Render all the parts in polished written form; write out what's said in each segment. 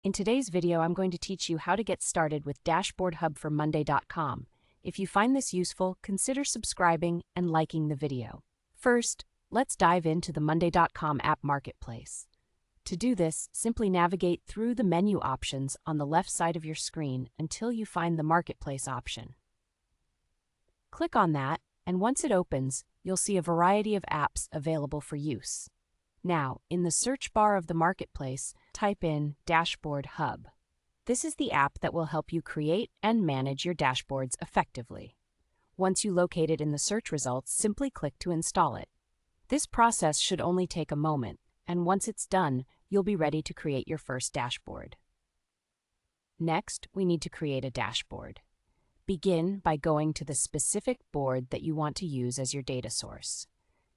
In today's video, I'm going to teach you how to get started with Dashboard Hub for monday.com. If you find this useful, consider subscribing and liking the video. First, let's dive into the monday.com app marketplace. To do this, simply navigate through the menu options on the left side of your screen until you find the marketplace option. Click on that, and once it opens, you'll see a variety of apps available for use. Now, in the search bar of the marketplace, type in Dashboard Hub. This is the app that will help you create and manage your dashboards effectively. Once you locate it in the search results, simply click to install it. This process should only take a moment, and once it's done, you'll be ready to create your first dashboard. Next, we need to create a dashboard. Begin by going to the specific board that you want to use as your data source.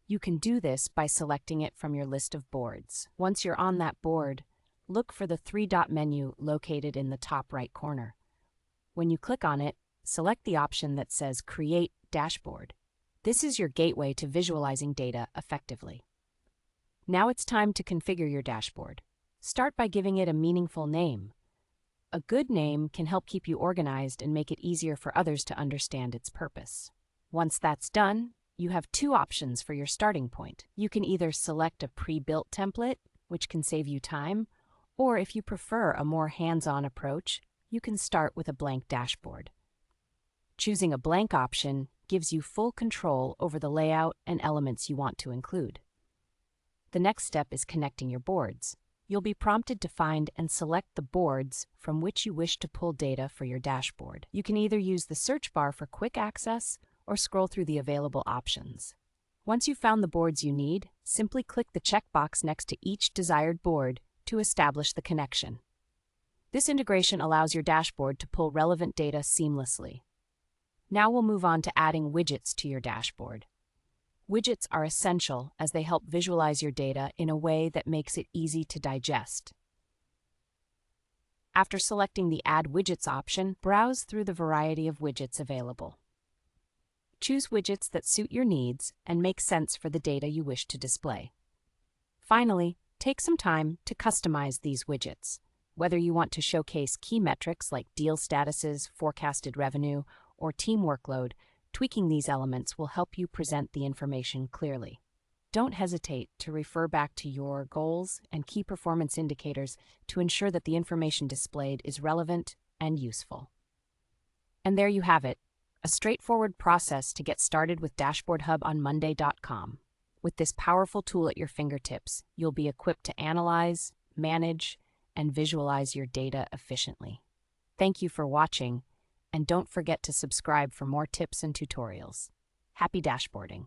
You can do this by selecting it from your list of boards. Once you're on that board, look for the three-dot menu located in the top right corner. When you click on it, select the option that says Create Dashboard. This is your gateway to visualizing data effectively. Now it's time to configure your dashboard. Start by giving it a meaningful name. A good name can help keep you organized and make it easier for others to understand its purpose. Once that's done, you have two options for your starting point. You can either select a pre-built template, which can save you time, or if you prefer a more hands-on approach, you can start with a blank dashboard. Choosing a blank option gives you full control over the layout and elements you want to include. The next step is connecting your boards. You'll be prompted to find and select the boards from which you wish to pull data for your dashboard. You can either use the search bar for quick access or scroll through the available options. Once you've found the boards you need, simply click the checkbox next to each desired board to establish the connection. This integration allows your dashboard to pull relevant data seamlessly. Now we'll move on to adding widgets to your dashboard. Widgets are essential as they help visualize your data in a way that makes it easy to digest. After selecting the Add Widgets option, browse through the variety of widgets available. Choose widgets that suit your needs and make sense for the data you wish to display. Finally, take some time to customize these widgets. Whether you want to showcase key metrics like deal statuses, forecasted revenue, or team workload, tweaking these elements will help you present the information clearly. Don't hesitate to refer back to your goals and key performance indicators to ensure that the information displayed is relevant and useful. And there you have it. A straightforward process to get started with Dashboard Hub on monday.com. With this powerful tool at your fingertips, you'll be equipped to analyze, manage, and visualize your data efficiently. Thank you for watching, and don't forget to subscribe for more tips and tutorials. Happy dashboarding!